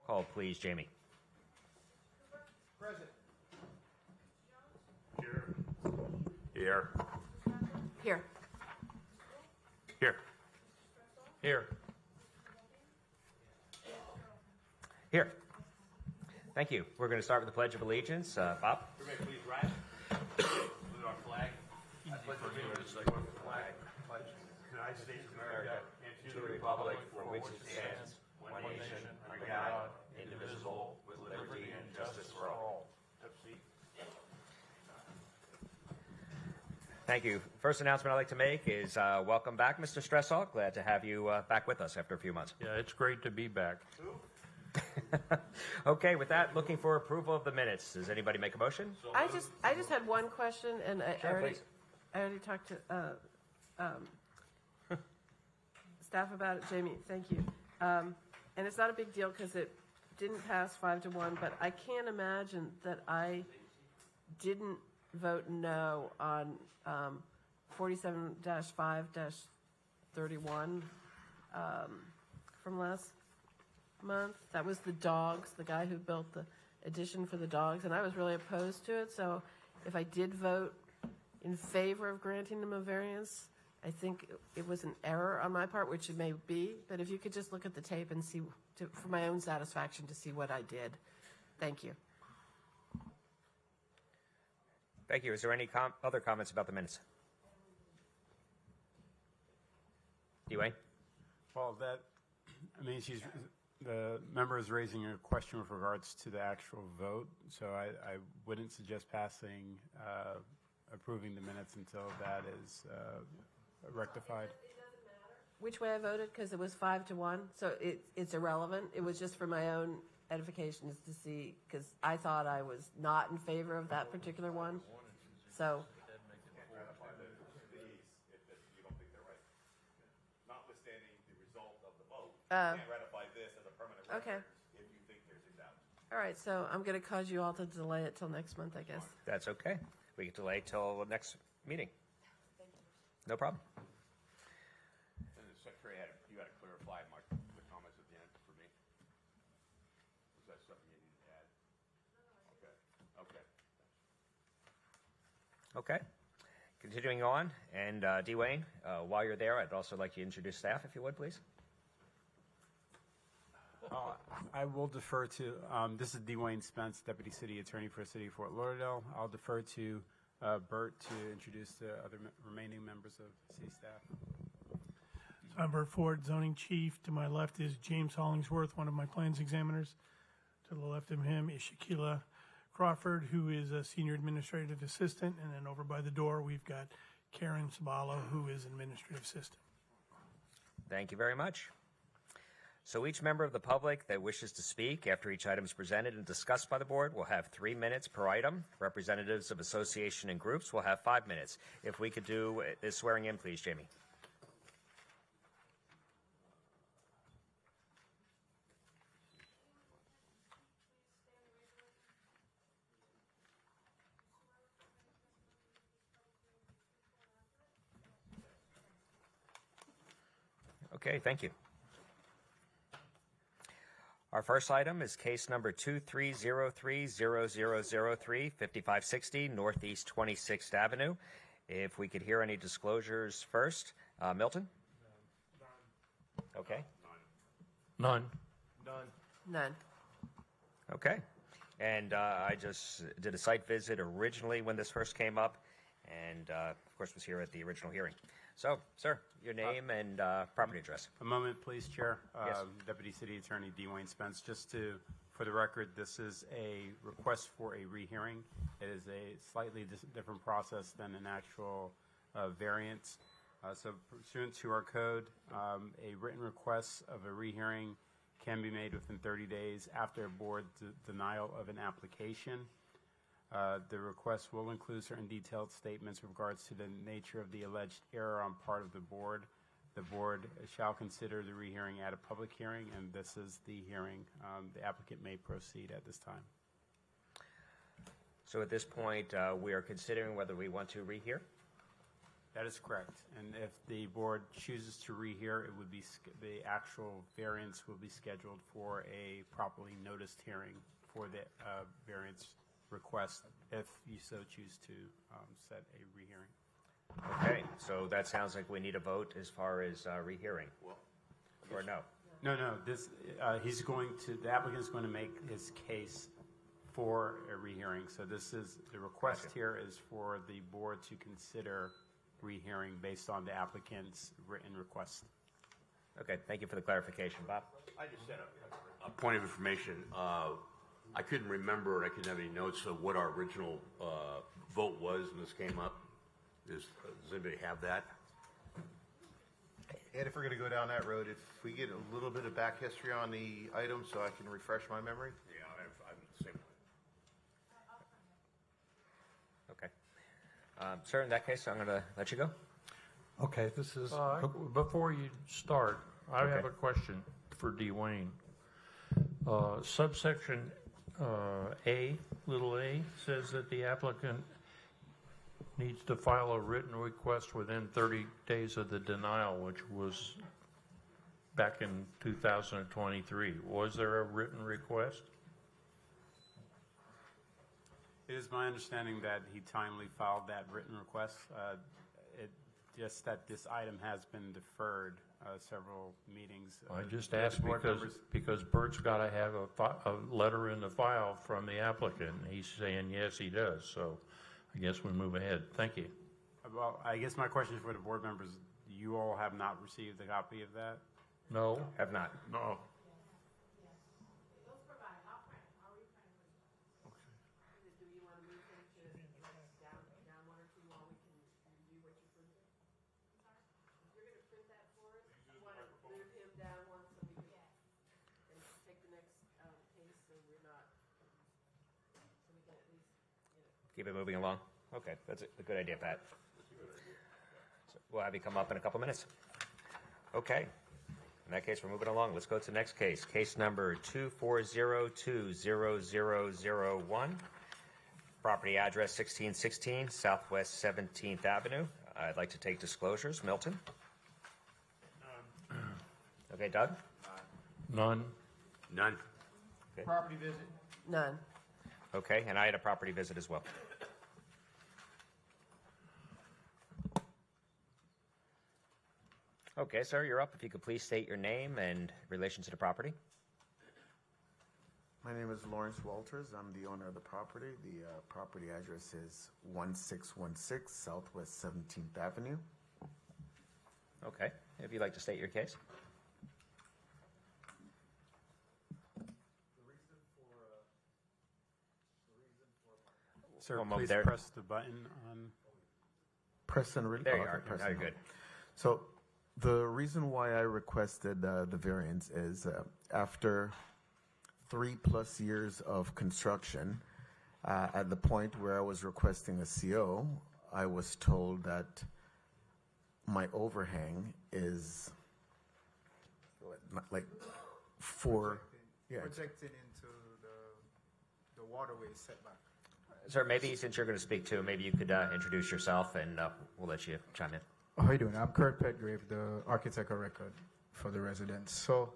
Call, please, Jamie. Present. Here. Here. Here. Here. Here. Here. Thank you. We're going to start with the Pledge of Allegiance. Bob? Everybody please rise. Salute our flag. I pledge allegiance to the flag. Pledge the United States of America and to the republic for which it stands, one nation, under God, indivisible, with liberty and justice for all. Have a seat. Thank you. First announcement I'd like to make is welcome back, Mr. Stressall. Glad to have you back with us after a few months. Yeah, it's great to be back. Okay, with that, looking for approval of the minutes. Does anybody make a motion? I just had one question, and I already talked to staff about it. Jamie, thank you. And it's not a big deal because it didn't pass 5-1, but I can't imagine that I didn't vote no on 47-5-31 from last month. That was the dogs, the guy who built the addition for the dogs, and I was really opposed to it. So if I did vote in favor of granting them a variance, I think it was an error on my part, which it may be, but if you could just look at the tape and see, for my own satisfaction, to see what I did. Thank you. Thank you. Is there any other comments about the minutes? Dwayne? Well, the member is raising a question with regards to the actual vote, so I wouldn't suggest approving the minutes until that is rectified. It doesn't matter which way I voted because it was 5-1, so it's irrelevant. It was just for my own edification, is to see, because I thought I was not in favor of that particular one. So. Notwithstanding the result of the vote, you can't ratify this as a permanent record if you think there's a doubt. All right, so I'm going to cause you all to delay it till next month, I guess. That's okay. We can delay till the next meeting. Thank you. No problem. And the secretary you had to clarify the comments at the end for me. Was that something you needed to add? Okay. Okay. Continuing on, and Dwayne, while you're there, I'd also like you to introduce staff, if you would, please. I will defer to, this is Dwayne Spence, Deputy City Attorney for the City of Fort Lauderdale. I'll defer to Bert to introduce the other remaining members of city staff. So I'm Bert Ford, Zoning Chief. To my left is James Hollingsworth, one of my plans examiners. To the left of him is Shaquila Crawford, who is a Senior Administrative Assistant. And then over by the door, we've got Karen Sabalo, who is Administrative Assistant. Thank you very much. So each member of the public that wishes to speak after each item is presented and discussed by the board will have 3 minutes per item. Representatives of association and groups will have 5 minutes. If we could do this swearing in, please, Jamie. Okay, thank you. Our first item is case number 2303-0003, 5560 Northeast 26th Avenue. If we could hear any disclosures first. Milton? Okay. None. None. Okay. And I just did a site visit originally when this first came up, and of course was here at the original hearing. So, sir, your name and property address. A moment, please, Chair. Yes. Deputy City Attorney Dwayne Spence. Just for the record, this is a request for a rehearing. It is a slightly different process than an actual variance. So pursuant to our code, a written request of a rehearing can be made within 30 days after a board denial of an application. The request will include certain detailed statements with regards to the nature of the alleged error on part of the board. The board shall consider the rehearing at a public hearing, and this is the hearing. The applicant may proceed at this time. So at this point, we are considering whether we want to rehear. That is correct. And if the board chooses to rehear, it would be, the actual variance will be scheduled for a properly noticed hearing for the variance request, if you so choose to set a rehearing. Okay, so that sounds like we need a vote as far as rehearing. Or no? No, this, the applicant's going to make his case for a rehearing. So this is, the request Gotcha. here is for the board to consider rehearing based on the applicant's written request. Okay, thank you for the clarification. Bob? I just had a point of information. I couldn't remember, and I couldn't have any notes of what our original vote was when this came up. Does anybody have that? And if we're going to go down that road, if we get a little bit of back history on the item so I can refresh my memory. Yeah, I'm the same. Okay. Sir, in that case, I'm going to let you go. Okay, this is, Before you start, I have Okay. a question for Dwayne. Subsection A, little a, says that the applicant needs to file a written request within 30 days of the denial, which was back in 2023. Was there a written request? It is my understanding that he timely filed that written request. Just that this item has been deferred several meetings. I just The asked board members- because Bert's got to have a letter in the file from the applicant. He's saying yes, he does. So I guess we move ahead. Thank you. Well, I guess my question for the board members, you all have not received a copy of that? No? Have not. No. Do you want to move him to down one or two while we can review what you printed? You're going to print that for us? You want to move him down one so we can, and take the next case so we're not, so we can at least, Keep it moving along. Okay, that's a good idea, Pat. So we'll have you come up in a couple minutes. Okay. In that case, we're moving along. Let's go to the next case. Case number 240200001. Property address 1616 Southwest 17th Avenue. I'd like to take disclosures. Milton? Okay, Doug? None? None. Property visit. none. Okay, and I had a property visit as well. Okay, sir, you're up. If you could please state your name and relation to the property. My name is Lawrence Walters. I'm the owner of the property. The property address is 1616 Southwest 17th Avenue. Okay, if you'd like to state your case. Sir, One moment please there. press the button on. Preston, really? There you okay, are. Preston. Now you're good. So the reason why I requested the variance is after 3+ years of construction, at the point where I was requesting a CO, I was told that my overhang is like 4. Yeah, Projecting into the waterway setback. Sir, maybe since you're going to speak too, maybe you could introduce yourself and we'll let you chime in. How you doing? I'm Kurt Petgrave, the architect of record for the residents. So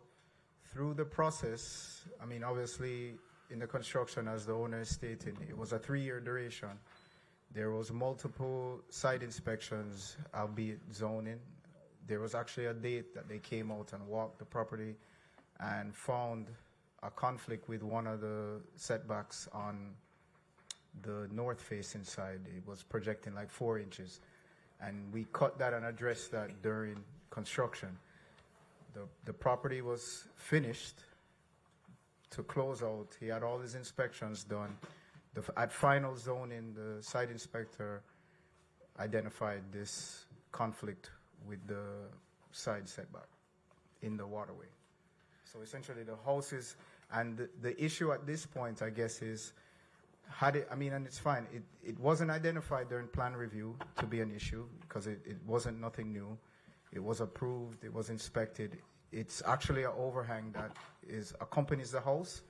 through the process, I mean, obviously in the construction, as the owner stated, it was a 3-year duration. There was multiple site inspections, albeit zoning. There was actually a date that they came out and walked the property and found a conflict with one of the setbacks on the north-facing side. It was projecting like 4 inches. And we cut that and addressed that during construction. The property was finished to close out. He had all his inspections done. At final zoning, the site inspector identified this conflict with the side setback in the waterway. So essentially the houses, and the issue at this point, I guess, is and it's fine. It wasn't identified during plan review to be an issue because it wasn't nothing new. It was approved. It was inspected. It's actually an overhang that accompanies the house.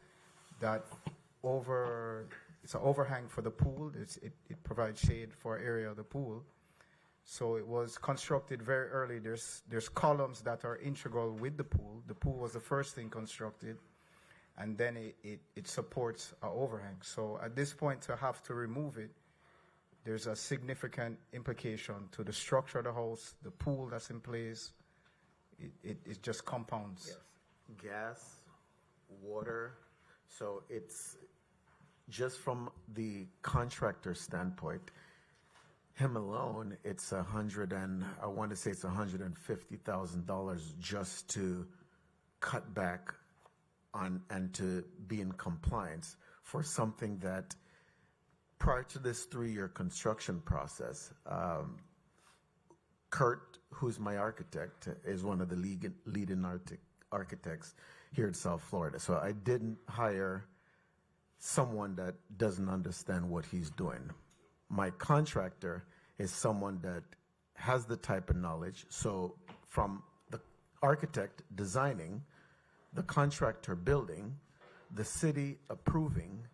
It's an overhang for the pool. It provides shade for area of the pool. So it was constructed very early. There's columns that are integral with the pool. The pool was the first thing constructed, and then it supports an overhang. So at this point, to have to remove it, there's a significant implication to the structure of the house, the pool that's in place. It just compounds. Yes. Gas, water. So it's just from the contractor standpoint, him alone, it's $150,000 just to cut back on and to be in compliance for something that prior to this 3-year construction process, Kurt, who's my architect, is one of the leading architects here in South Florida. So I didn't hire someone that doesn't understand what he's doing. My contractor is someone that has the type of knowledge. So from the architect designing, the contractor building, the city approving,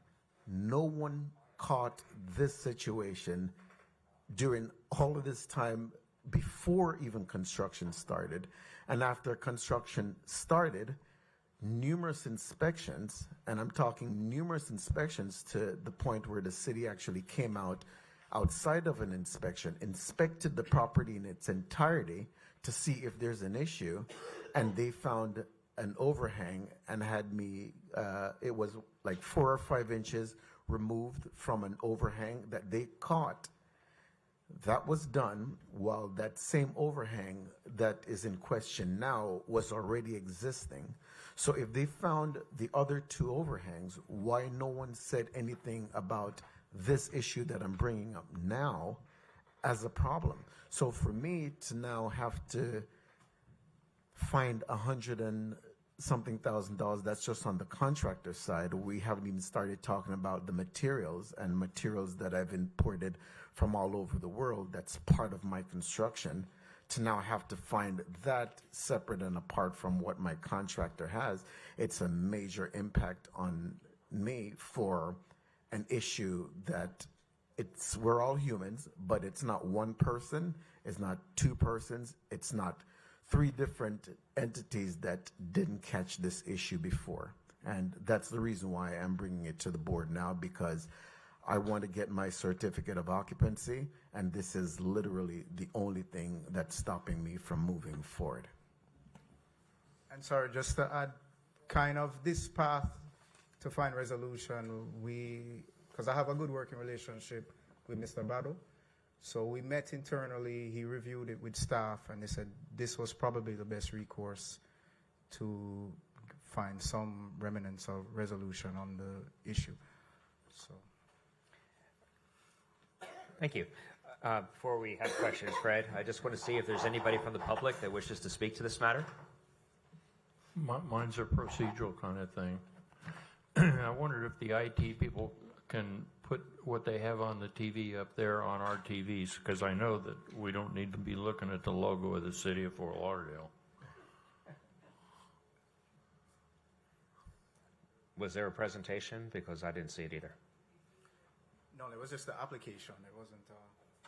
no one caught this situation during all of this time before even construction started. And after construction started, numerous inspections, and I'm talking numerous inspections to the point where the city actually came outside of an inspection, inspected the property in its entirety to see if there's an issue, and they found an overhang and had me, it was like 4 or 5 inches removed from an overhang that they caught. That was done while that same overhang that is in question now was already existing. So if they found the other 2 overhangs, why no one said anything about this issue that I'm bringing up now as a problem? So for me to now have to find $100 and something thousand, that's just on the contractor side. We haven't even started talking about the materials and materials that I've imported from all over the world. That's part of my construction. To now have to find that separate and apart from what my contractor has, it's a major impact on me for an issue that we're all humans, but it's not one person, it's not 2 persons, it's not 3 different entities that didn't catch this issue before. And that's the reason why I'm bringing it to the board now, because I want to get my certificate of occupancy, and this is literally the only thing that's stopping me from moving forward. And sorry, just to add, kind of this path to find resolution, because I have a good working relationship with Mr. Battle, so we met internally, he reviewed it with staff, and they said this was probably the best recourse to find some remnants of resolution on the issue. So. Thank you. Before we have questions, Fred, I just want to see if there's anybody from the public that wishes to speak to this matter. Mine's a procedural kind of thing. I wondered if the IT people can put what they have on the TV up there on our TVs, because I know that we don't need to be looking at the logo of the city of Fort Lauderdale. Was there a presentation? Because I didn't see it either. No, it was just the application. It wasn't.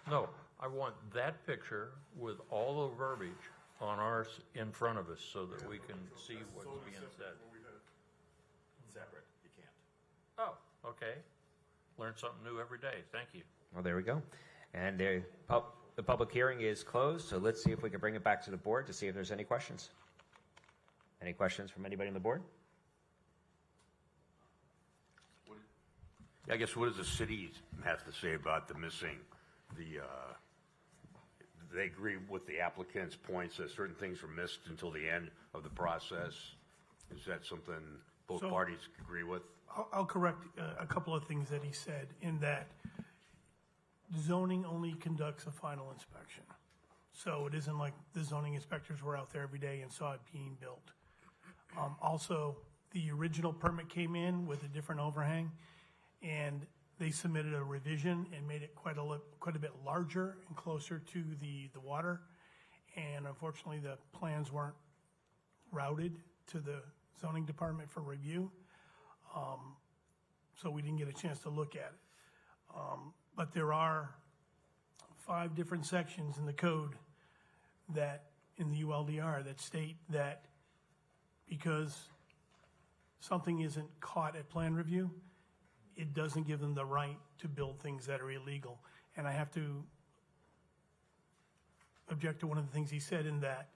No, I want that picture with all the verbiage on ours in front of us so that we can see what's being said. Separate, you can't. Oh, okay. Learn something new every day. Thank you. Well, there we go. And the public hearing is closed, so let's see if we can bring it back to the board to see if there's any questions. Any questions from anybody on the board? I guess what does the city have to say about the missing, they agree with the applicant's points that certain things were missed until the end of the process? Is that something both parties agree with? I'll correct a couple of things that he said, in that zoning only conducts a final inspection. So it isn't like the zoning inspectors were out there every day and saw it being built. Also, the original permit came in with a different overhang, and they submitted a revision and made it quite a bit larger and closer to the water. And unfortunately, the plans weren't routed to the zoning department for review. So we didn't get a chance to look at it. But there are 5 different sections in the code that, in the ULDR, that state that because something isn't caught at plan review, it doesn't give them the right to build things that are illegal. And I have to object to one of the things he said in that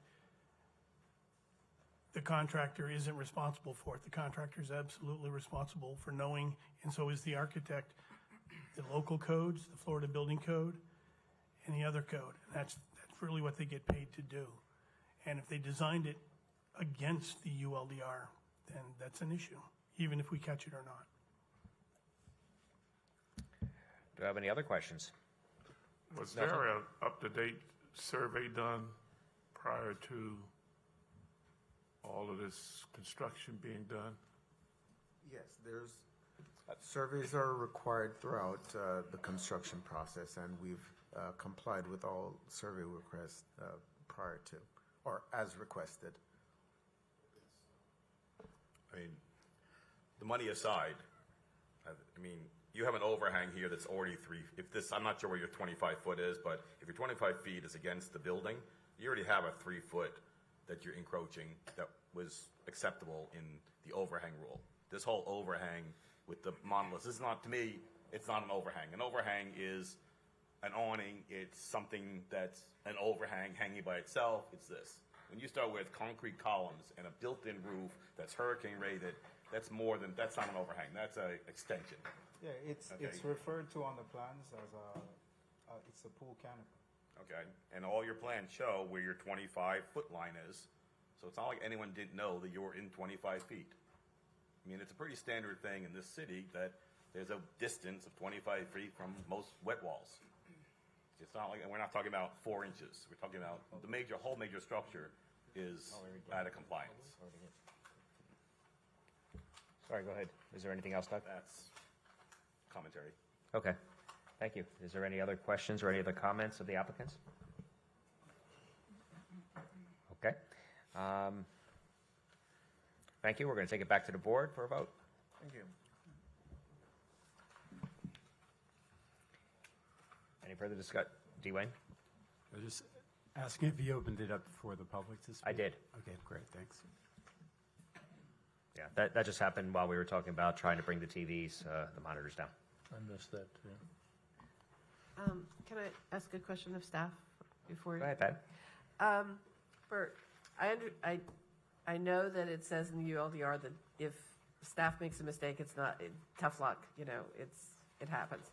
the contractor isn't responsible for it. The contractor is absolutely responsible for knowing, and so is the architect, the local codes, the Florida Building Code, and the other code. And that's really what they get paid to do. And if they designed it against the ULDR, then that's an issue, even if we catch it or not. Do I have any other questions? Was there an up-to-date survey done prior to all of this construction being done? Yes, surveys are required throughout the construction process, and we've complied with all survey requests prior to, or as requested. I mean, the money aside, I mean, you have an overhang here that's already I'm not sure where your 25 foot is, but if your 25 feet is against the building, you already have a 3 foot that you're encroaching that was acceptable in the overhang rule. This whole overhang with the monoliths, this is not, to me, it's not an overhang. An overhang is an awning, it's something that's an overhang hanging by itself, it's this. When you start with concrete columns and a built-in roof that's hurricane rated, that's not an overhang, that's an extension. Yeah, it's referred to on the plans as it's a pool canopy. Okay, and all your plans show where your 25-foot line is, so it's not like anyone didn't know that you were in 25 feet. I mean, it's a pretty standard thing in this city that there's a distance of 25 feet from most wet walls. It's not like, and we're not talking about 4 inches. We're talking about the whole major structure is out of compliance. Sorry, go ahead. Is there anything else, Doug? That's commentary. Okay, thank you. Is there any other questions or any other comments of the applicants? Okay. Thank you. We're going to take it back to the board for a vote. Thank you. Any further discussion? Dwayne? I was just asking if you opened it up for the public to speak. I did. Okay, great, thanks. Yeah, that just happened while we were talking about trying to bring the TVs, the monitors down. I missed that, too. Can I ask a question of staff before? Go ahead, Pat. Bert, I know that it says in the ULDR that if staff makes a mistake, it's not tough luck. You know, it happens.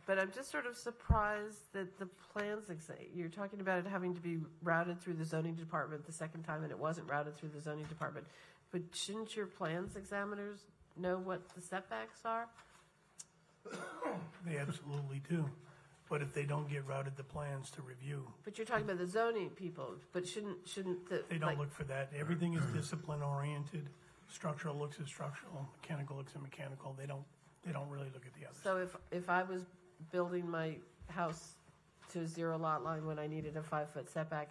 But I'm just sort of surprised that the plans, you're talking about it having to be routed through the zoning department the second time, and it wasn't routed through the zoning department. But shouldn't your plans examiners know what the setbacks are? They absolutely do. But if they don't get routed the plans to review, But you're talking about the zoning people, but shouldn't the... they don't look for that. Everything is discipline oriented. Structural looks at structural, mechanical looks at mechanical. They don't really look at the others. So if I was building my house to a 0 lot line when I needed a 5-foot setback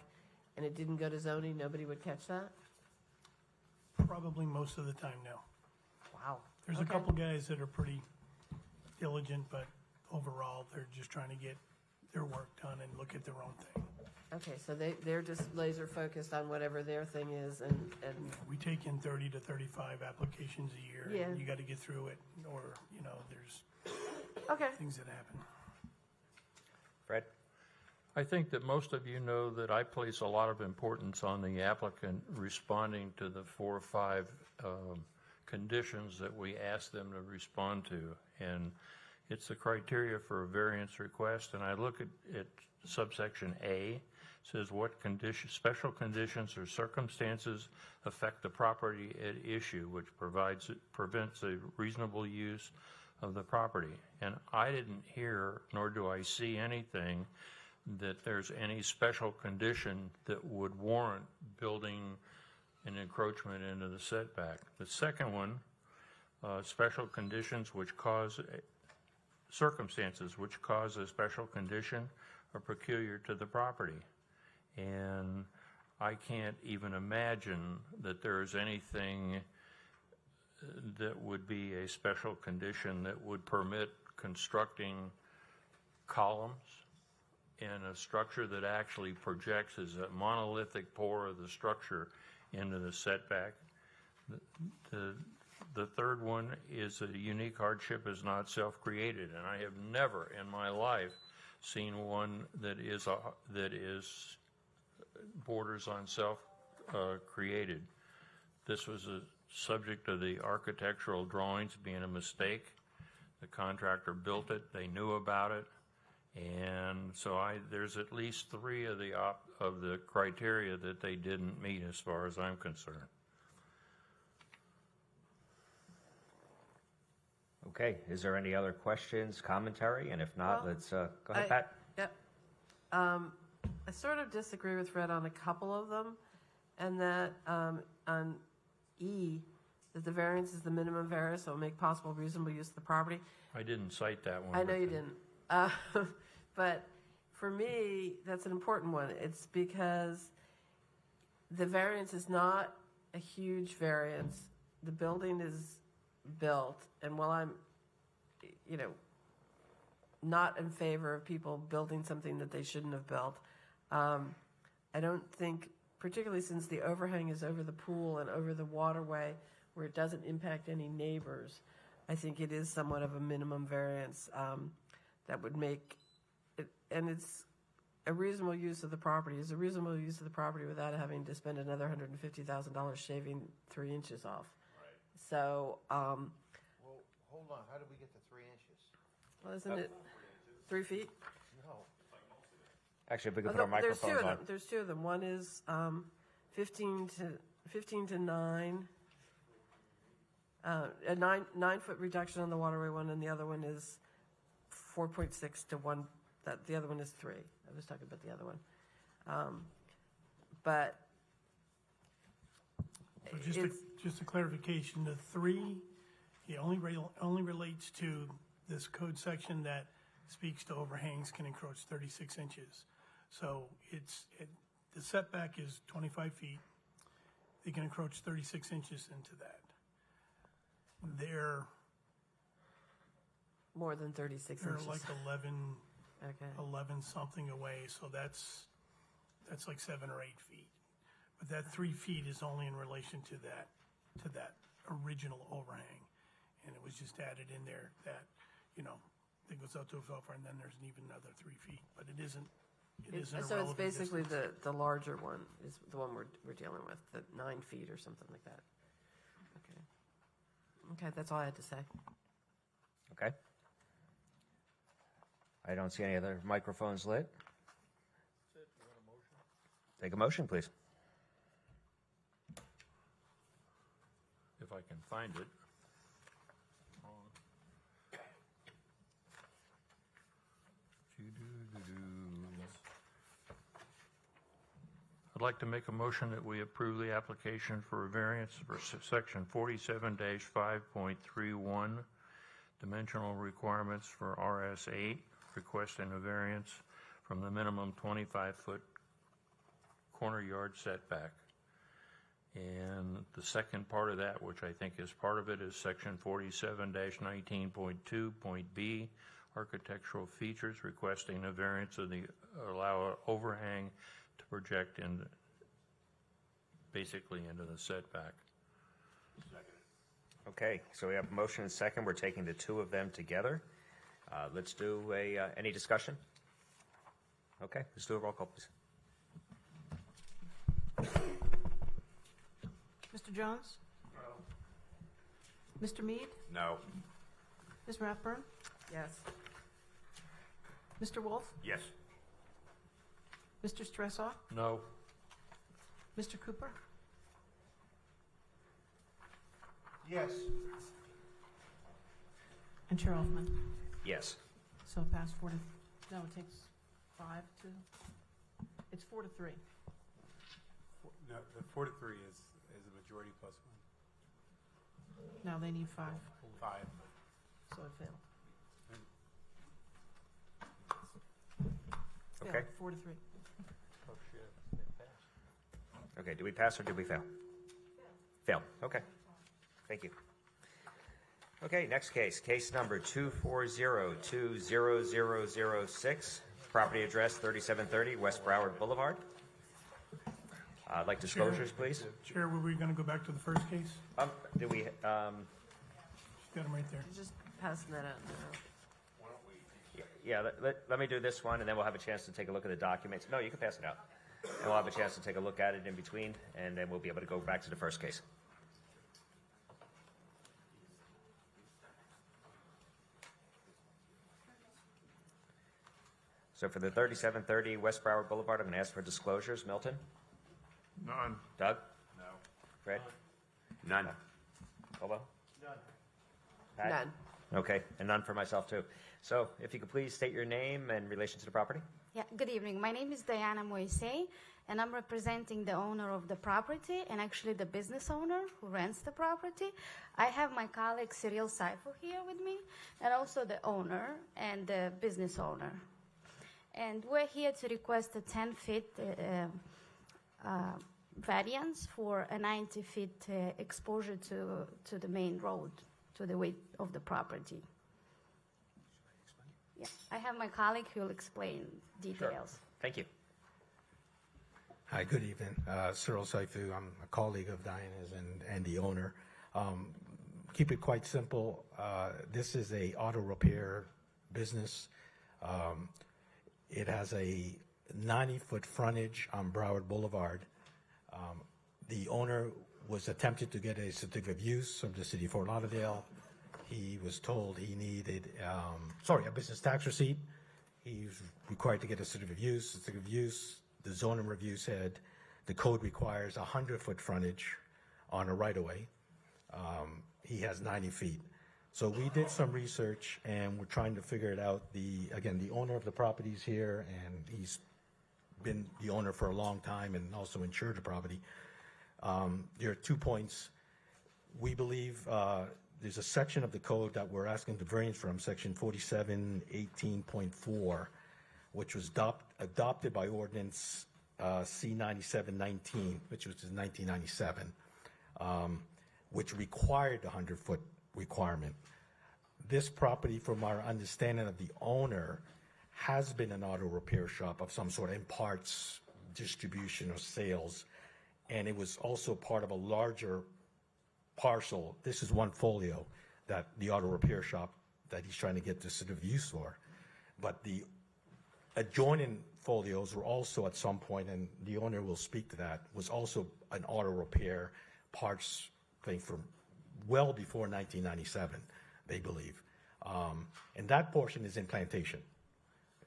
and it didn't go to zoning, nobody would catch that? Probably most of the time, no. Wow. There's a couple guys that are pretty diligent, but overall, they're just trying to get their work done and look at their own thing. Okay, so they're just laser focused on whatever their thing is, and We take in 30 to 35 applications a year. Yeah. And you got to get through it, or, there's okay. things that happen. Fred? I think that most of you know that I place a lot of importance on the applicant responding to the 4 or 5 conditions that we ask them to respond to. And it's the criteria for a variance request. And I look at subsection A, says what special conditions or circumstances affect the property at issue, which prevents a reasonable use of the property. And I didn't hear, nor do I see anything that there's any special condition that would warrant building an encroachment into the setback. The second one, special conditions which cause circumstances which cause a special condition are peculiar to the property. And I can't even imagine that there is anything that would be a special condition that would permit constructing columns and a structure that actually projects as a monolithic pour of the structure into the setback. The third one is a unique hardship is not self-created, and I have never in my life seen one that is borders on self-created. This was a subject of the architectural drawings being a mistake. The contractor built it, they knew about it, and so there's at least three of the criteria that they didn't meet as far as I'm concerned. Okay, is there any other questions, commentary? And if not, Well, let's go ahead, Pat. Yep. I sort of disagree with Fred on a couple of them, and that on E, that the variance is the minimum variance, so it'll make possible reasonable use of the property. I didn't cite that one. I know you didn't. But for me, that's an important one. It's because the variance is not a huge variance. The building is built, and while I'm, not in favor of people building something that they shouldn't have built, I don't think, particularly since the overhang is over the pool and over the waterway where it doesn't impact any neighbors, I think it is somewhat of a minimum variance that would make it, and it's a reasonable use of the property. It's a reasonable use of the property without having to spend another $150,000 shaving 3 inches off. Right. So, Well, hold on, how did we get to 3 inches? well, isn't it 3 feet? No. Actually, if we could Oh, put our no, there's two microphones of on. them. There's two of them. One is 15 to 9. A 9-foot reduction on the waterway one, and the other one is 4.6 to 1. The other one is 3. I was talking about the other one. But So just a clarification, the 3, it only relates to this code section that speaks to overhangs can encroach 36 inches. So the setback is 25 feet. They can encroach 36 inches into that. They're more than 36 inches. like 11 Okay. something away, so that's like 7 or 8 feet. But that 3 feet is only in relation to that original overhang, and it was just added in there that that goes out to a buffer, and then there's even another 3 feet. But it isn't. It isn't a So it's relevant basically distance. the larger one is the one we're dealing with, the 9 feet or something like that. Okay, that's all I had to say. Okay. I don't see any other microphones lit. Take a motion, please. If I can find it. I'd like to make a motion that we approve the application for a variance for section 47-5.31, dimensional requirements for RS8, requesting a variance from the minimum 25-foot corner yard setback. And the second part of that, which I think is part of it, is section 47-19.2.B, architectural features, requesting a variance of the allow an overhang to project basically into the setback. Okay, so we have a motion and second. We're taking the two of them together. Let's do any discussion? Okay, let's do a roll call, please. Mr. Jones? No. Mr. Mead? No. Ms. Rathburn? Yes. Mr. Wolf? Yes. Mr. Stressoff? No. Mr. Cooper? Yes. And Chair Elfman? Yes. So it passed 4 to, no, it takes 5 to, it's 4 to 3. No, the 4 to 3 is a majority plus 1. No, they need 5, 5. so it failed. Okay. Failed, 4 to 3. Oh, shit. It passed. Okay, did we pass or did we fail? Fail. Okay. Thank you. Okay, next case. Case number 240-20006. Property address 3730 West Broward Boulevard. I'd like disclosures, please. Chair, were we going to go back to the first case? Do we, She's got them right there. Just passing that out now. yeah, let me do this one, and then we'll have a chance to take a look at the documents. No, you can pass it out. And we'll have a chance to take a look at it in between, and then we'll be able to go back to the first case. So for the 3730 West Broward Boulevard, I'm going to ask for disclosures. Milton? None. Doug? No. Fred? None. Bobo? None. Pat? None. Okay, and none for myself, too. So if you could please state your name and relation to the property? Yeah, good evening. My name is Diana Moise, and I'm representing the owner of the property and actually the business owner who rents the property. I have my colleague Cyril Saifo here with me, and also the owner and the business owner. And we're here to request a 10-feet variance for a 90-feet exposure to the main road, to the width of the property. Yeah, I have my colleague who will explain details. Sure. Thank you. Hi, good evening. Cyril Saifu. I'm a colleague of Diana's and the owner. Keep it quite simple. This is a auto repair business. It has a 90-foot frontage on Broward Boulevard. The owner was attempted to get a certificate of use from the city of Fort Lauderdale. He was told he needed, a business tax receipt. He was required to get a certificate of use. Certificate of use, the zoning review said the code requires 100-foot frontage on a right-of-way. He has 90 feet. So we did some research, and we're trying to figure it out. The owner of the property is here, and he's been the owner for a long time and also insured the property. There are 2 points. We believe there's a section of the code that we're asking the variance from, section 4718.4, which was adopted by ordinance C-9719, which was in 1997, which required the 100-foot requirement. This property, from our understanding of the owner, has been an auto repair shop of some sort, in parts, distribution, or sales, and it was also part of a larger parcel. This is one folio that the auto repair shop that he's trying to get this sort of use for. But the adjoining folios were also at some point, and the owner will speak to that, was also an auto repair parts thing from well before 1997, they believe. And that portion is in Plantation.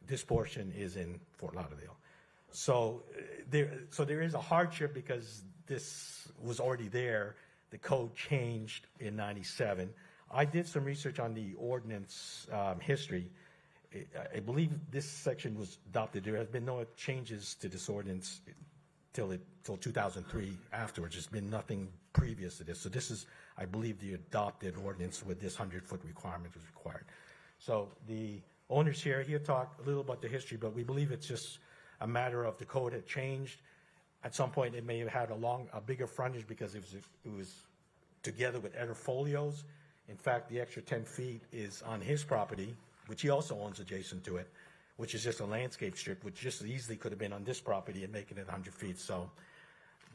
This portion is in Fort Lauderdale. So there is a hardship because this was already there. The code changed in 97. I did some research on the ordinance history. I believe this section was adopted. There has been no changes to this ordinance till 2003 afterwards. There's been nothing previous to this. So this is, I believe, the adopted ordinance with this 100-foot requirement was required. So the owner's here. He'll talk a little about the history, but we believe it's just a matter of the code had changed. At some point, it may have had a bigger frontage because it was together with other folios. In fact, the extra 10 feet is on his property, which he also owns adjacent to it, which is just a landscape strip, which just as easily could have been on this property and making it 100 feet. So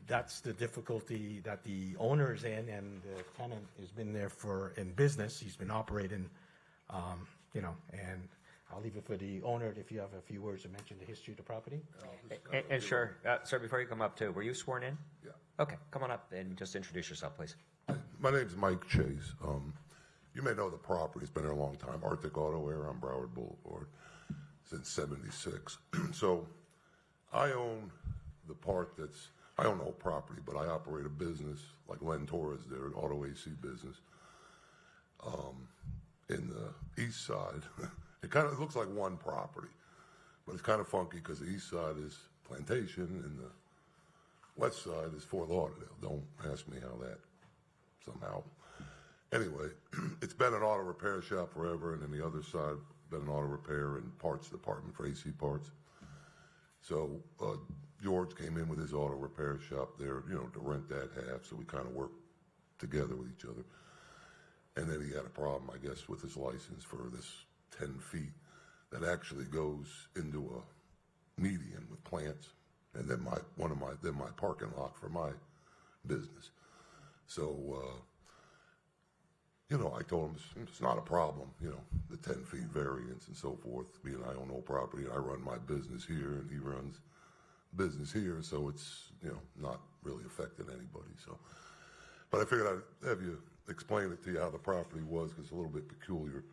that's the difficulty that the owner is in, and the tenant has been there in business. He's been operating, and I'll leave it for the owner if you have a few words to mention the history of the property. And sure, sir, before you come up too, were you sworn in? Yeah. Okay, come on up and just introduce yourself, please. My name's Mike Chase. You may know the property. It's been there a long time. Arctic Auto Air on Broward Boulevard since '76. So I own the part I own the whole property, but I operate a business like Len Torres did, an auto AC business. In the east side, it kind of looks like one property, but it's kind of funky because the east side is Plantation and the west side is Fort Lauderdale. Don't ask me how that somehow. Anyway, it's been an auto repair shop forever, and then the other side been an auto repair and parts department for AC parts. So George came in with his auto repair shop there, to rent that half. So we kind of worked together with each other. And then he had a problem, I guess, with his license for this 10 feet. that actually goes into a median with plants, and then my parking lot for my business. So, I told him it's not a problem, the 10 feet variance and so forth, being I own no property and I run my business here and he runs business here, so it's, not really affecting anybody. So, but I figured I'd have you explain it to you how the property was, because it's a little bit peculiar.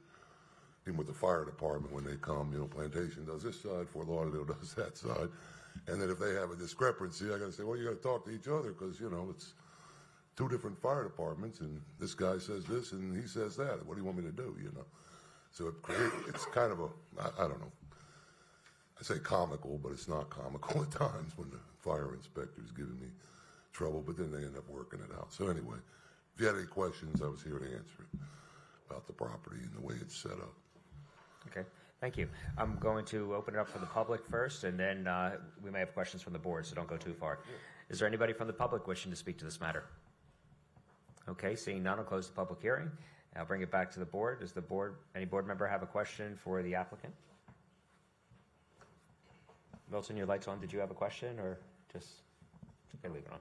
Even with the fire department, when they come, Plantation does this side, Fort Lauderdale does that side. And then if they have a discrepancy, I got to say, well, you got to talk to each other, because, it's two different fire departments, and this guy says this and he says that. What do you want me to do, So it's kind of I don't know. I say comical, but it's not comical at times when the fire inspector's giving me trouble, but then they end up working it out. So anyway, if you had any questions, I was here to answer it about the property and the way it's set up. Okay, thank you. I'm going to open it up for the public first, and then we may have questions from the board, so don't go too far. Is there anybody from the public wishing to speak to this matter? Okay, seeing none, I'll close the public hearing. I'll bring it back to the board. Does any board member have a question for the applicant? Milton, your light's on. Did you have a question, or just, okay, leave it on.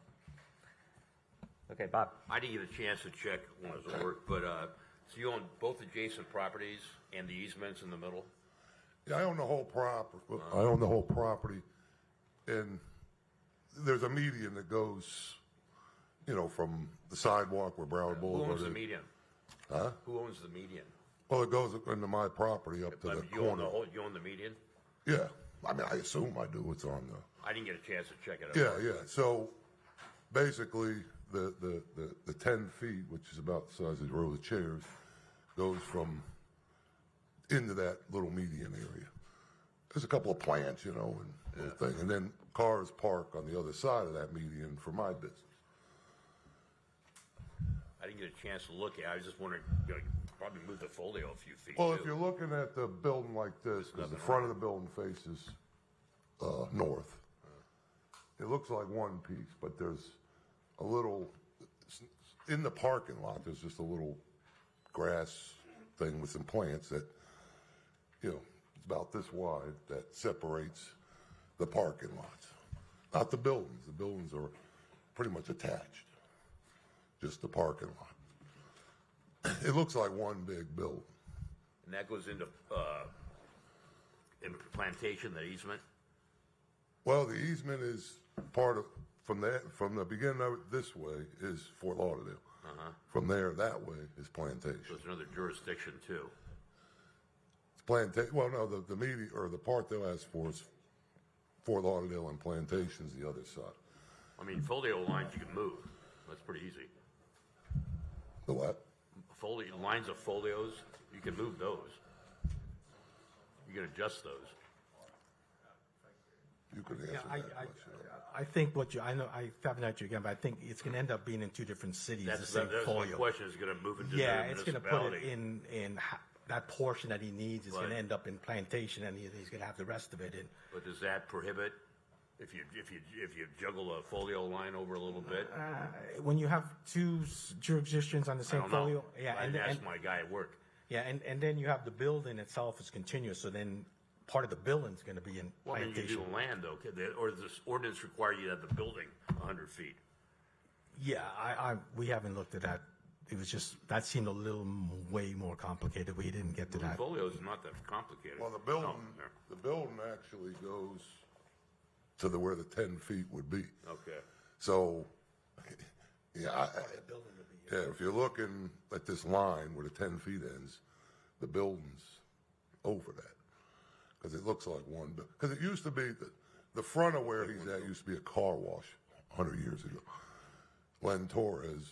Okay, Bob. I didn't get a chance to check when it was at work, but, so you own both adjacent properties and the easements in the middle? Yeah, I own the whole property. I own the whole property, and there's a median that goes, from the sidewalk where Broward Boulevard is. Who owns the median? Huh? Who owns the median? Well, it goes into my property up to the corner. You own the median? Yeah. I mean, I assume I do. It's on the. I didn't get a chance to check it out. Yeah, yeah. So basically, the 10 feet, which is about the size of the row of chairs, goes from into that little median area. There's a couple of plants, and little thing, and then cars park on the other side of that median for my business. I didn't get a chance to look at it. I was just wondering, probably move the folio a few feet. Well, too. if you're looking at the building like this, because the front of the building faces north, it looks like one piece, but there's a little, in the parking lot, there's just a little grass thing with some plants that, it's about this wide, that separates the parking lots. Not the buildings. The buildings are pretty much attached. Just the parking lot. It looks like one big building. And that goes into in Plantation, the easement? Well, the easement is part of, from the beginning of it this way is Fort Lauderdale. Uh-huh. From there, that way is Plantation. So it's another jurisdiction, too. It's Plantation. Well, no, the media, or the part they'll ask for is Fort Lauderdale, and Plantation's the other side. I mean, folio lines you can move. That's pretty easy. The what? Lines of folios, you can move those. You can adjust those. You can answer that question. I think I know, I haven't answered you again, but I think it's going to end up being in two different cities, the That's same my folio. question, is going to move into Yeah, the it's going to put it municipality. in that portion that he needs is going to Right. end up in Plantation, and he's going to have the rest of it in. But does that prohibit, if you juggle a folio line over a little bit? When you have two jurisdictions on the I same don't know. folio, yeah, I and asked my guy at work. yeah, and then you have the building itself is continuous, so then part of the building's going to be in Well, then you Plantation. do land, though, or does this ordinance require you to have the building 100 feet? Yeah, we haven't looked at that. It was just, that seemed a little way more complicated. We didn't get to The that. folio is not that complicated. Well, the building actually goes to where the 10 feet would be. Okay. So, yeah, if you're looking at this line where the 10 feet ends, the building's over that. Because it looks like one, because it used to be, the front of where he's at used to be a car wash 100 years ago. Len Torres,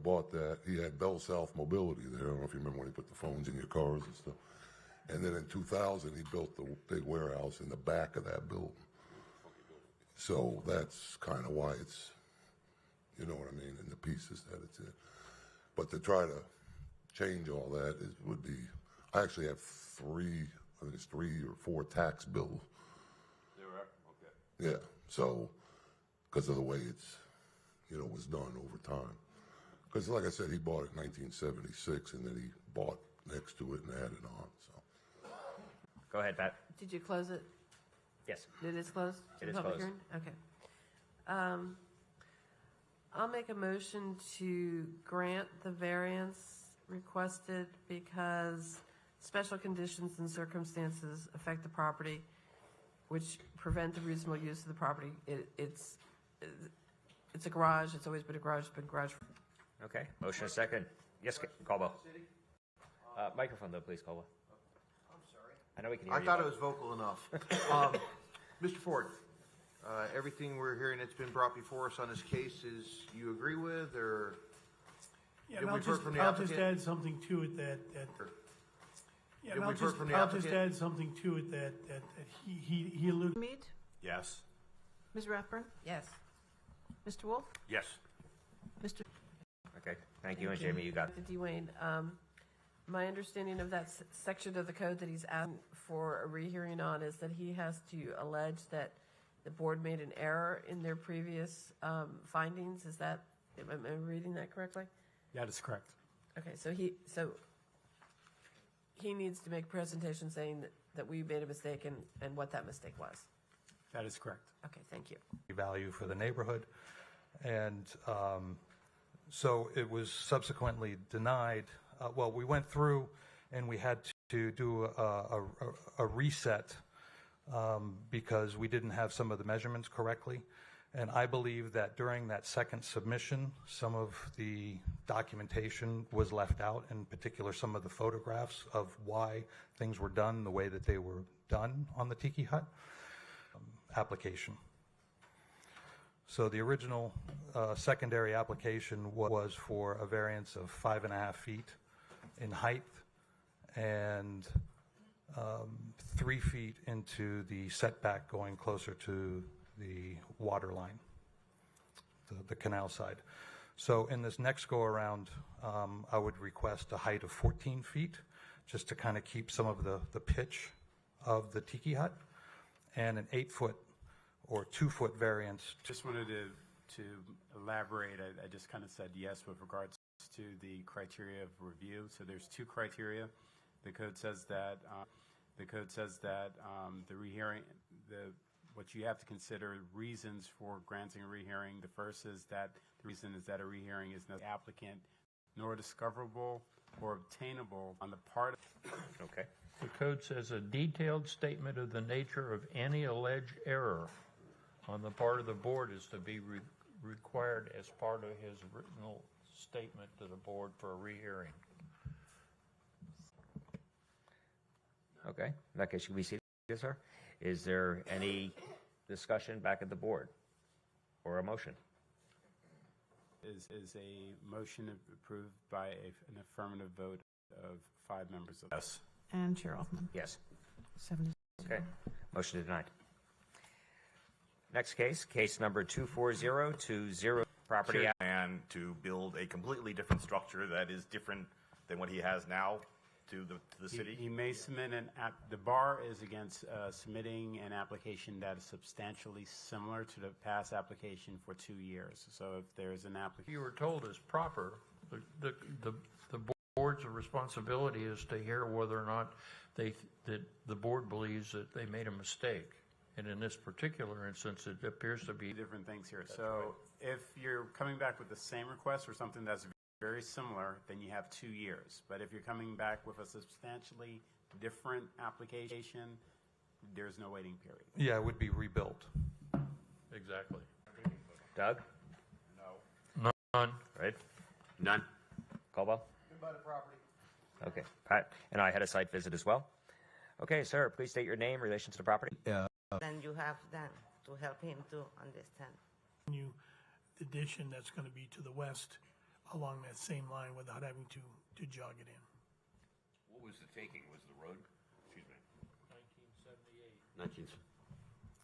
bought that. He had Bell South Mobility there. I don't know if you remember when he put the phones in your cars and stuff. And then in 2000, he built the big warehouse in the back of that building. So that's kind of why it's, you know what I mean, in the pieces that it's in. But to try to change all that would be, I actually have three or four tax bills. There are? Okay. Yeah, so, because of the way it's, was done over time. Because like I said, he bought it in 1976, and then he bought next to it and added on, so. Go ahead, Pat. Did you close it? Yes. It is closed? It the is public closed. hearing? Okay. I'll make a motion to grant the variance requested because special conditions and circumstances affect the property which prevent the reasonable use of the property. It's a garage. It's always been a garage. It's been a garage. Okay, motion a second. Yes, Caldwell. Microphone though, please, Caldwell. I'm sorry. I know we can hear I you. thought it was vocal enough. Mr. Ford, everything we're hearing that's been brought before us on this case is you agree with, or Yeah, did and we I'll heard just, from the I'll just applicant? add something to it that yeah, Did and we heard from the I'll just applicant? add something to it that he alluded. Mead? Yes. Ms. Rathburn? Yes. Mr. Wolf? Yes. Mr. Okay, thank you, and Jamie, you got. Dwayne, my understanding of that section of the code that he's asking for a rehearing on is that he has to allege that the board made an error in their previous findings. Is that, am I reading that correctly? That is correct. Okay, so he needs to make a presentation saying that we made a mistake and what that mistake was. That is correct. Okay, thank you. Value for the neighborhood. And so it was subsequently denied. Well, we went through and we had to do a reset because we didn't have some of the measurements correctly. And I believe that during that second submission, some of the documentation was left out, in particular some of the photographs of why things were done the way that they were done on the Tiki Hut application. So the original secondary application was for a variance of 5.5 feet in height and 3 feet into the setback going closer to the water line, the canal side. So in this next go around, I would request a height of 14 feet just to kind of keep some of the pitch of the Tiki Hut, and an 8-foot or 2-foot variance. Just wanted to elaborate. I just kind of said yes with regards to the criteria of review. So there's 2 criteria. The code says that the rehearing, what you have to consider reasons for granting a rehearing. The first is that the reason is that a rehearing is not applicant nor discoverable or obtainable on the part of. Okay. The code says a detailed statement of the nature of any alleged error on the part of the board is to be required as part of his written statement to the board for a rehearing. Okay, in that case, should we see this, sir? Is there any discussion back at the board or a motion? Is a motion approved by an affirmative vote of 5 members of. Yes. And Chair Hoffman? Yes. 7-0. Okay, motion denied. Next case, case number 24020, property. And to build a completely different structure that is different than what he has now to the city. He may submit the bar is against submitting an application that is substantially similar to the past application for 2 years. So if there's an application. You were told is proper. The board's responsibility is to hear whether or not that the board believes that they made a mistake. And in this particular instance, it appears to be Different things here. So if you're coming back with the same request or something that's very similar, then you have 2 years. But if you're coming back with a substantially different application, there's no waiting period. Yeah, it would be rebuilt. exactly. Doug? None. Right? None. Caldwell? Good by the property. Okay, Pat and I had a site visit as well. Okay, sir, please state your name, relation to the property. Then you have done to help him to understand. The addition that's going to be to the west along that same line without having to jog it in. What was the taking? Was the road? Excuse me. 1978.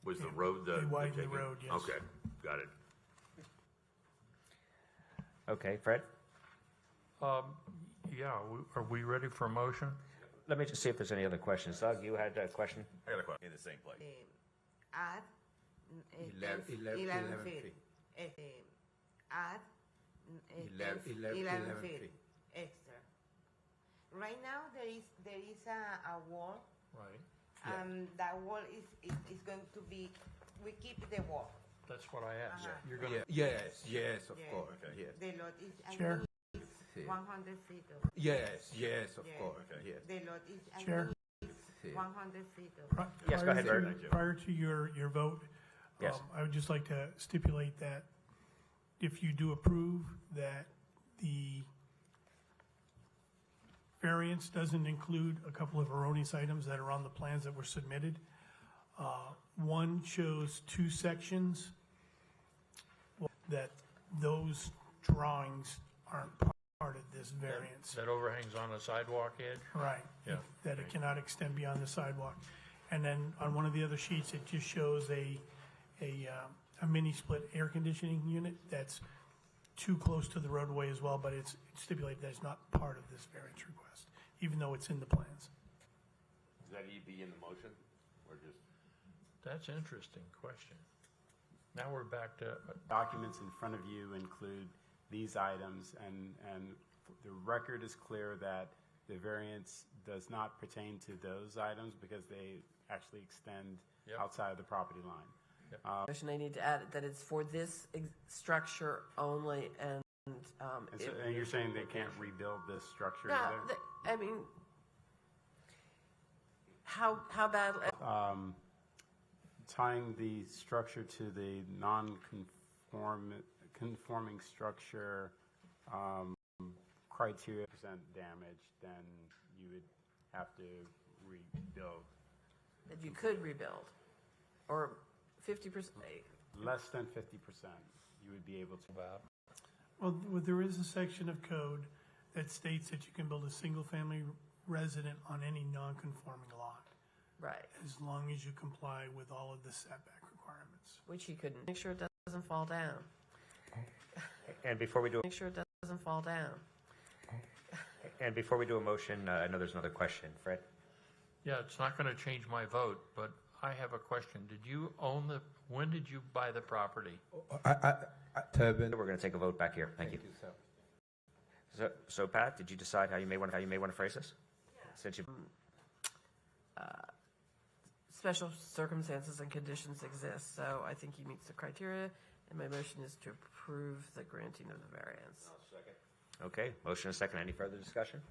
Was the road the They widened the taking? road, yes. Okay, got it. Okay, Fred? Yeah, are we ready for a motion? Let me just see if there's any other questions. Doug, you had a question? I got a question. In the same place. Add 11 feet. Add 11 feet extra. Right now there is a wall, Right. That wall is going to be, we keep the wall. That's what I asked. You're Yeah. gonna, Yes, of Yeah. course. Yes. The lot is, I Chair. think it's 100 feet. Yes, of Yeah. course. Yes. The lot is, I Chair. think it's 100 feet. Yes, go ahead, Bert. Prior to your vote, Yes. I would just like to stipulate that if you do approve, that the variance doesn't include a couple of erroneous items that are on the plans that were submitted. One shows two sections, that those drawings aren't part of this variance. that overhangs on the sidewalk edge? Right. Yeah. That it cannot extend beyond the sidewalk. And then on one of the other sheets, it just shows a mini split air conditioning unit that's too close to the roadway as well, but it's stipulated that it's not part of this variance request, even though it's in the plans. Does that need to be in the motion, or just? That's an interesting question. Now we're back to, Documents in front of you include these items, and the record is clear that the variance does not pertain to those items because they actually extend outside of the property line. Motion, I need to add that it's for this structure only, and And you're saying they can't rebuild this structure no, either? I mean, how bad? Tying the structure to the non-conforming structure criteria percent damage, then you would have to rebuild. That you could rebuild, or 50%. Less than 50%, you would be able to. Well, there is a section of code that states that you can build a single-family resident on any non-conforming lot, Right, as long as you comply with all of the setback requirements. which he couldn't. Make sure it doesn't fall down. And before we do, Make sure it doesn't fall down. and before we do a motion, I know there's another question. Fred? yeah, it's not going to change my vote, but I have a question. Did you own when did you buy the property? We're going to take a vote back here. Thank you. So Pat, did you decide how you may want to phrase this? Since you Special circumstances and conditions exist, so I think he meets the criteria, and my motion is to approve the granting of the variance. Okay, motion and second. Any further discussion?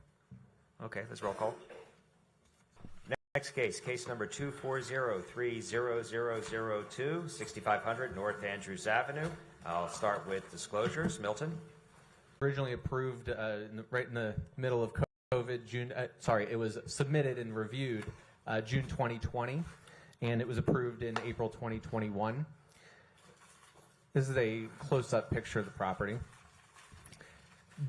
Okay, let's roll call. Next case number 2403002, 6500 North Andrews Avenue. I'll start with disclosures. Milton? Originally approved right in the middle of COVID, it was submitted and reviewed June 2020, and it was approved in April 2021. This is a close-up picture of the property.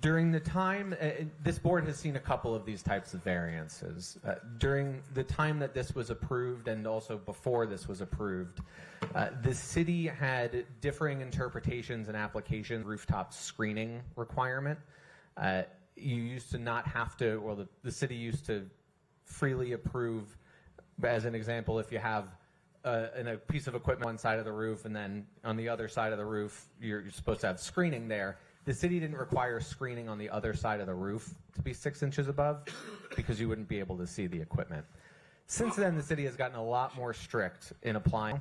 During the time, this board has seen a couple of these types of variances. During the time that this was approved and also before this was approved, the city had differing interpretations and applications rooftop screening requirement. You used to not have to, well, the city used to freely approve, as an example, if you have a piece of equipment on one side of the roof and then on the other side of the roof, you're supposed to have screening there. The city didn't require screening on the other side of the roof to be 6 inches above because you wouldn't be able to see the equipment. Since then, the city has gotten a lot more strict in applying,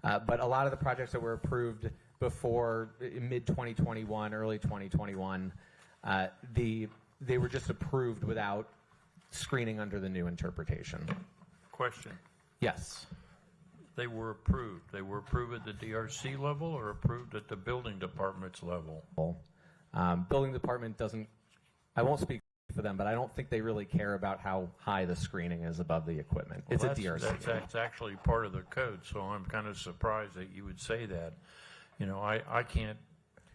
but a lot of the projects that were approved before mid-2021, early 2021, they were just approved without screening under the new interpretation. Question. Yes. They were approved. They were approved at the DRC level or approved at the building department's level? Building department doesn't, I won't speak for them, but I don't think they really care about how high the screening is above the equipment. It's a DRC. That's actually part of the code, so I'm kind of surprised that you would say that. You know, I can't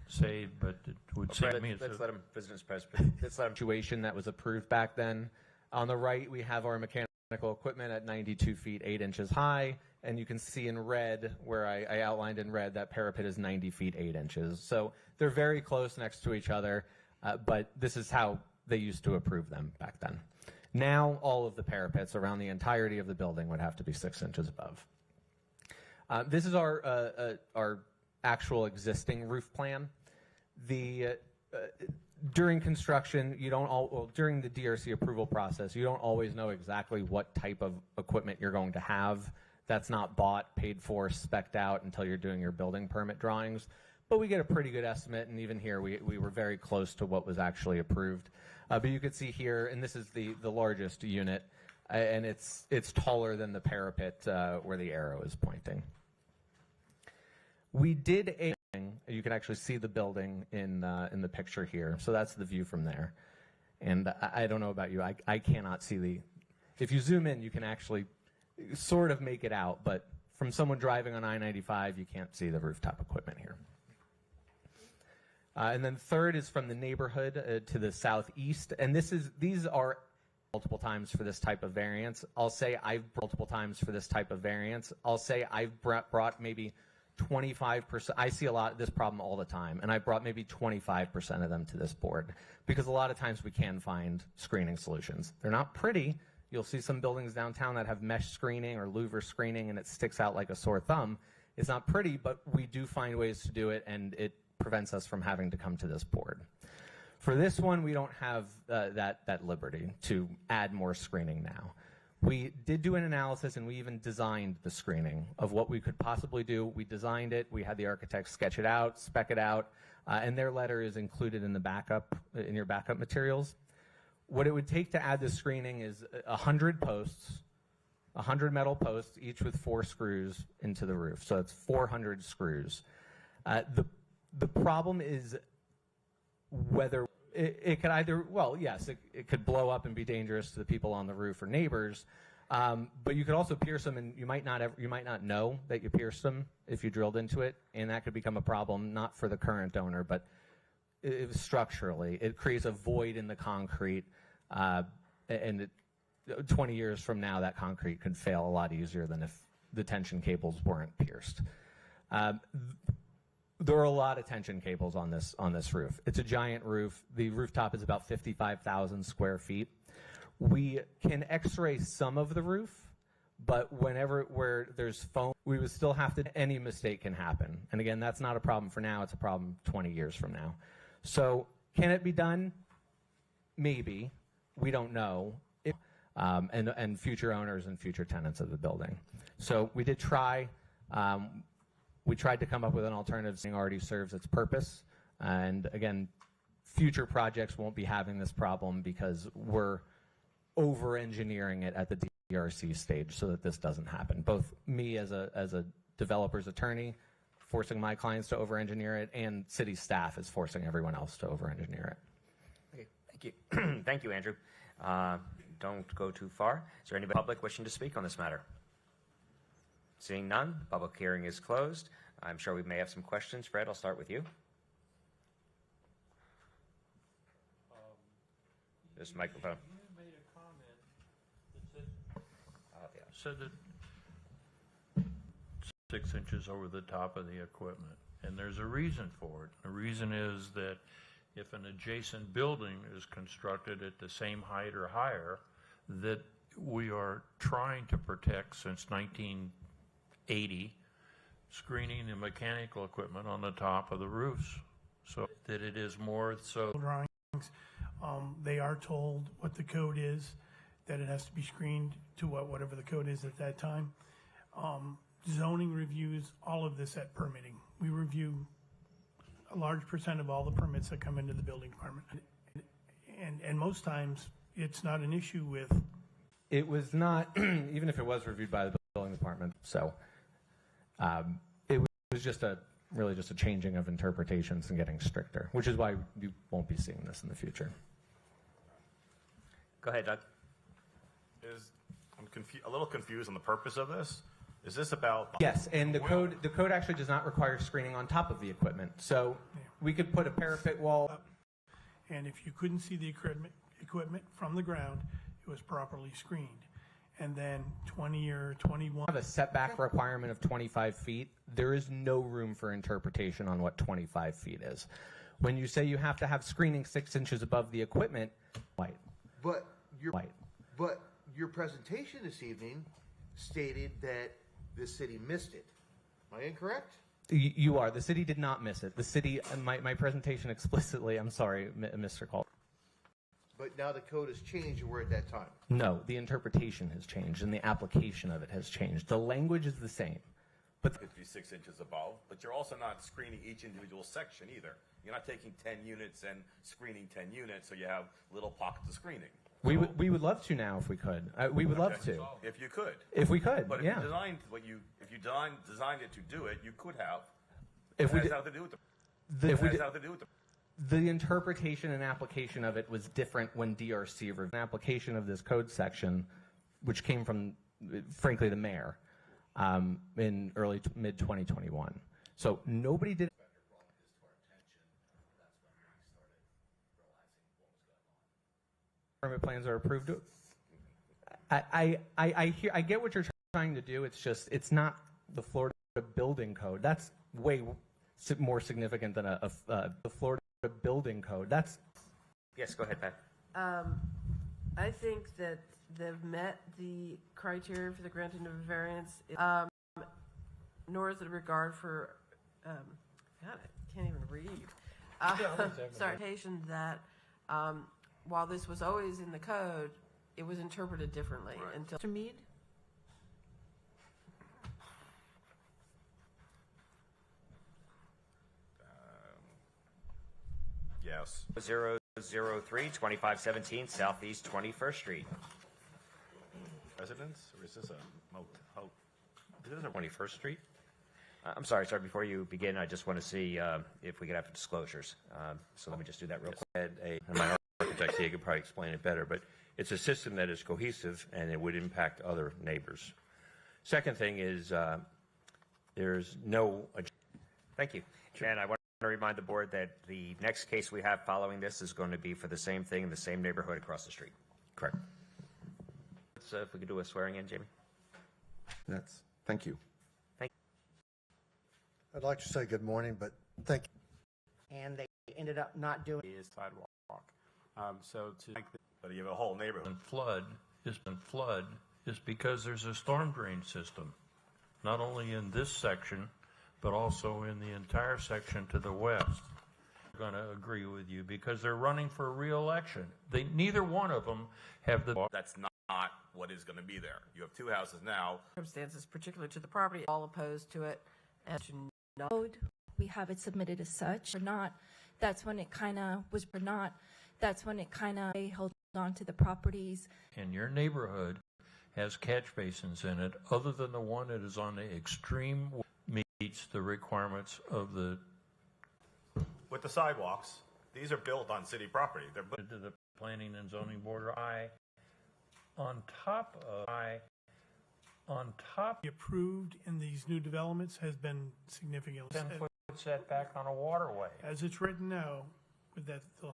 say, but it would seem to me it's let's let him business president. Let's let him. Situation that was approved back then. On the right, we have our mechanical equipment at 92 feet 8 inches high, and you can see in red, where I outlined in red, that parapet is 90 feet 8 inches. So they're very close next to each other, but this is how they used to approve them back then. Now all of the parapets around the entirety of the building would have to be 6 inches above. This is our actual existing roof plan. during construction, you don't during the DRC approval process, you don't always know exactly what type of equipment you're going to have. That's not bought, paid for, spec'd out until you're doing your building permit drawings. But we get a pretty good estimate, and even here we were very close to what was actually approved. But you can see here, and this is the largest unit, and it's taller than the parapet where the arrow is pointing. We did a you can actually see the building in the picture here. So that's the view from there. And I don't know about you, I cannot see the. If you zoom in, you can actually sort of make it out, but from someone driving on I-95, you can't see the rooftop equipment here. And then third is from the neighborhood to the southeast, and these are multiple times for this type of variance. I'll say I've brought maybe 25%. I see a lot of this problem all the time, and I brought maybe 25% of them to this board because a lot of times we can find screening solutions. They're not pretty. You'll see some buildings downtown that have mesh screening or louver screening, and it sticks out like a sore thumb. It's not pretty, but we do find ways to do it, and it prevents us from having to come to this board. For this one, we don't have that liberty to add more screening now. We did do an analysis, and we even designed the screening of what we could possibly do. We designed it. We had the architect sketch it out, spec it out, and their letter is included in the backup, in your backup materials. What it would take to add the screening is 100 posts, 100 metal posts, each with 4 screws into the roof. So that's 400 screws. The problem is whether it could either, well, yes, it could blow up and be dangerous to the people on the roof or neighbors, but you could also pierce them, and you might not know that you pierced them if you drilled into it, and that could become a problem not for the current owner, but structurally. It creates a void in the concrete, and 20 years from now, that concrete could fail a lot easier than if the tension cables weren't pierced. There are a lot of tension cables on this roof. It's a giant roof. The rooftop is about 55,000 square feet. We can X-ray some of the roof, but where there's foam, we would still have to. Any mistake can happen. And again, that's not a problem for now. It's a problem 20 years from now. So can it be done? Maybe. We don't know. And future owners and future tenants of the building. So we did try. We tried to come up with an alternative that already serves its purpose. And again, future projects won't be having this problem because we're over-engineering it at the DRC stage so that this doesn't happen. Both me as a developer's attorney, forcing my clients to over-engineer it, and city staff is forcing everyone else to over-engineer it. Okay, thank you. Thank you, Andrew. Don't go too far. Is there anybody in the public wishing to speak on this matter? Seeing none, public hearing is closed. I'm sure we may have some questions. Fred, I'll start with you. This microphone. You made a comment that said that 6 inches over the top of the equipment, and there's a reason for it. The reason is that if an adjacent building is constructed at the same height or higher, that we are trying to protect since 1980, screening and mechanical equipment on the top of the roofs, so that it is more so. Drawings, they are told what the code is, that it has to be screened to whatever the code is at that time. Zoning reviews all of this at permitting. We review a large percent of all the permits that come into the building department, and most times it's not an issue with. It was not, even if it was reviewed by the building department. So it was just really just a changing of interpretations and getting stricter, which is why you won't be seeing this in the future. Go ahead, Doug. I'm a little confused on the purpose of this. Is this about? Yes, and the code actually does not require screening on top of the equipment. So we could put a parapet wall. And if you couldn't see the equipment from the ground, it was properly screened. And then 20 or 21. Have a setback requirement of 25 feet. There is no room for interpretation on what 25 feet is. When you say you have to have screening 6 inches above the equipment, white. But your presentation this evening stated that the city missed it. Am I incorrect? You are. The city did not miss it. The city, my presentation explicitly, I'm sorry, Mr. Call. But now the code has changed and we're at that time. No, the interpretation has changed and the application of it has changed. The language is the same. But 56 inches above, but you're also not screening each individual section either. You're not taking 10 units and screening 10 units, so you have little pockets of screening. we would love to now if we could. We would love to. If you could. If we could, But if yeah. you designed designed it to do it, you could have. If we it has did- nothing to do with The interpretation and application of it was different when DRC reviewed an application of this code section, which came from, frankly, the mayor in mid 2021. So nobody did. Permit plans are approved. I get what you're trying to do. It's just it's not the Florida building code. That's way more significant than the Florida building code. That's Yes, go ahead, Pat. I think that they've met the criteria for the granting of a variance, nor is it a regard for, God, I can't even read. Sorry, that while this was always in the code, it was interpreted differently until. Mr. Mead? Yes. 003 2517 Southeast 21st Street. Residence, or is this a motel? This is 21st Street. I'm sorry, before you begin, I just want to see if we could have disclosures. So let me just do that real quick. And my architect here could probably explain it better, but it's a system that is cohesive and it would impact other neighbors. Second thing is there's no. Thank you. And I want to remind the board that the next case we have following this is going to be for the same thing in the same neighborhood across the street. Correct. Let's, if we could do a swearing in, Jamie. Thank you. I'd like to say good morning, but thank you. And they ended up not doing is sidewalk. So to make the, But you have a whole neighborhood. And flood is because there's a storm drain system, not only in this section, but also in the entire section to the west. I'm going to agree with you because they're running for re-election. Neither one of them have the. That's not what is going to be there. You have two houses now. Circumstances particular to the property, all opposed to it, and we have it submitted as such or not. That's when it kind of was or not. That's when it kind of held on to the properties. And your neighborhood has catch basins in it, other than the one that is on the extreme meets the requirements of the. With the sidewalks, these are built on city property. They're built to the planning and zoning board. On top approved in these new developments has been significantly 10-foot setback on a waterway. as it's written now, with that the